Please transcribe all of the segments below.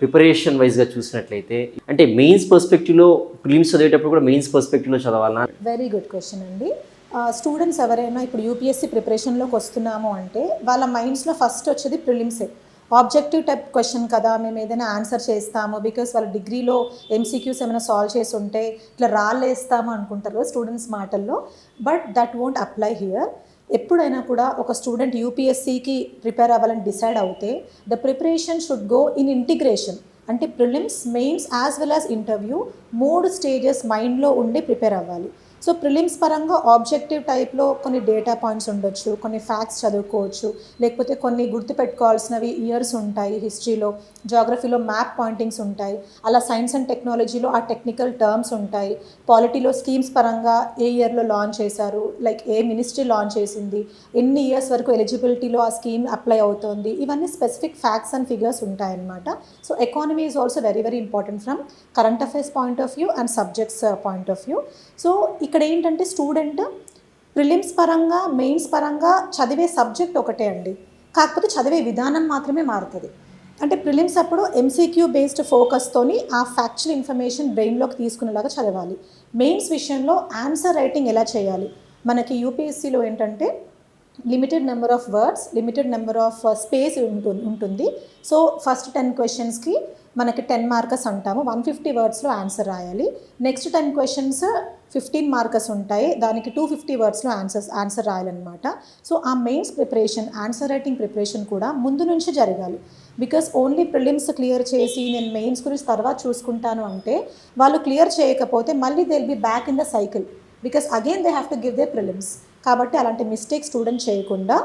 Preparation వైజ్గా చూసినట్లయితే అంటే మెయిన్స్ పర్స్పెక్టివ్లో ప్రిలిమ్స్ చదివేటప్పుడు కూడా మెయిన్స్ పర్స్పెక్టివ్లో చదవాలన్నా? వెరీ గుడ్ క్వశ్చన్ అండి. స్టూడెంట్స్ ఎవరైనా ఇప్పుడు యూపీఎస్సీ ప్రిపరేషన్లోకి వస్తున్నాము అంటే వాళ్ళ మైండ్స్లో ఫస్ట్ వచ్చేది ప్రిలిమ్సే. ఆబ్జెక్టివ్ టైప్ క్వశ్చన్ కదా, మేము ఏదైనా ఆన్సర్ చేస్తాము, బికాస్ వాళ్ళ డిగ్రీలో ఎంసీక్యూస్ ఏమైనా సాల్వ్ చేసి ఉంటే ఇట్లా రాళ్ళేస్తాము అనుకుంటారు స్టూడెంట్స్ మాటల్లో. But that won't apply here. ఎప్పుడైనా కూడా ఒక స్టూడెంట్ యూపీఎస్సీకి ప్రిపేర్ అవ్వాలని డిసైడ్ అవుతే the preparation should go in integration. అంటే prelims, mains as well as interview 3 stages మైండ్లో ఉండి ప్రిపేర్ అవ్వాలి. సో ప్రిలిమ్స్ పరంగా ఆబ్జెక్టివ్ టైప్లో కొన్ని డేటా పాయింట్స్ ఉండొచ్చు, కొన్ని ఫ్యాక్ట్స్ చదువుకోవచ్చు, లేకపోతే కొన్ని గుర్తుపెట్టుకోవాల్సినవి ఇయర్స్ ఉంటాయి, హిస్టరీలో, జాగ్రఫీలో మ్యాప్ పాయింటింగ్స్ ఉంటాయి, అలా సైన్స్ అండ్ టెక్నాలజీలో ఆ టెక్నికల్ టర్మ్స్ ఉంటాయి, పాలిటీలో స్కీమ్స్ పరంగా ఏ ఇయర్లో లాంచ్ చేశారు, లైక్ ఏ మినిస్ట్రీ లాంచ్ చేసింది, ఎన్ని ఇయర్స్ వరకు ఎలిజిబిలిటీలో ఆ స్కీమ్ అప్లై అవుతుంది, ఇవన్నీ స్పెసిఫిక్ ఫ్యాక్ట్స్ అండ్ ఫిగర్స్ ఉంటాయన్నమాట. So economy is also very very important from current affairs point of view and subjects point of view. So ఇక్కడ ఏంటంటే స్టూడెంట్ ప్రిలిమ్స్ పరంగా, మెయిన్స్ పరంగా చదివే సబ్జెక్ట్ ఒకటే అండి, కాకపోతే చదివే విధానం మాత్రమే మారుతుంది. అంటే ప్రిలిమ్స్ అప్పుడు ఎంసీక్యూ బేస్డ్ ఫోకస్తోని ఆ ఫ్యాక్చువల్ ఇన్ఫర్మేషన్ బ్రెయిన్లోకి తీసుకునేలాగా చదవాలి. మెయిన్స్ విషయంలో ఆన్సర్ రైటింగ్ ఎలా చేయాలి, మనకి యూపీఎస్సీలో ఏంటంటే limited number of words, limited number of space ఉంటుంది. సో ఫస్ట్ 10 క్వశ్చన్స్కి మనకి 10 మార్కర్స్ అంటాము, 150 వర్డ్స్లో ఆన్సర్ రాయాలి. నెక్స్ట్ 10 క్వశ్చన్స్ 15 మార్కర్స్ ఉంటాయి, దానికి 250 వర్డ్స్లో ఆన్సర్ రాయాలన్నమాట. సో ఆ mains preparation, answer writing preparation కూడా ముందు నుంచి జరగాలి. బికాస్ ఓన్లీ ప్రిలిమ్స్ క్లియర్ చేసి నేను మెయిన్స్ గురించి తర్వాత చూసుకుంటాను అంటే వాళ్ళు క్లియర్ చేయకపోతే మళ్ళీ they will be back in the cycle, because again they have to give they prelims. కాబట్టి అలాంటి మిస్టేక్స్ స్టూడెంట్ చేయకుండా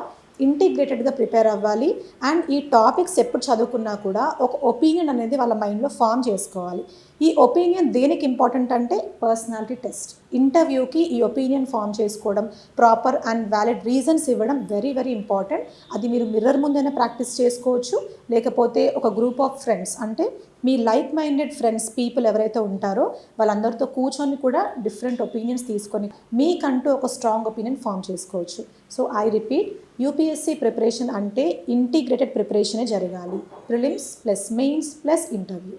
ఇంటిగ్రేటెడ్గా ప్రిపేర్ అవ్వాలి. అండ్ ఈ టాపిక్స్ ఎప్పుడు చదువుకున్నా కూడా ఒక ఒపీనియన్ అనేది వాళ్ళ మైండ్లో ఫామ్ చేసుకోవాలి. ఈ ఒపీనియన్ దేనికి ఇంపార్టెంట్ అంటే పర్సనాలిటీ టెస్ట్, ఇంటర్వ్యూకి ఈ ఒపీనియన్ ఫామ్ చేసుకోవడం, ప్రాపర్ అండ్ వ్యాలిడ్ రీజన్స్ ఇవ్వడం వెరీ వెరీ ఇంపార్టెంట్. అది మీరు మిర్రర్ ముందైనా ప్రాక్టీస్ చేసుకోవచ్చు, లేకపోతే ఒక గ్రూప్ ఆఫ్ ఫ్రెండ్స్, అంటే మీ లైక్ మైండెడ్ ఫ్రెండ్స్, పీపుల్ ఎవరైతే ఉంటారో వాళ్ళందరితో కూర్చొని కూడా డిఫరెంట్ ఒపీనియన్స్ తీసుకొని మీకంటూ ఒక స్ట్రాంగ్ ఒపీనియన్ ఫామ్ చేసుకోవచ్చు. So I repeat, UPSC preparation అంటే ఇంటిగ్రేటెడ్ ప్రిపరేషనే జరగాలి, prelims plus mains plus interview.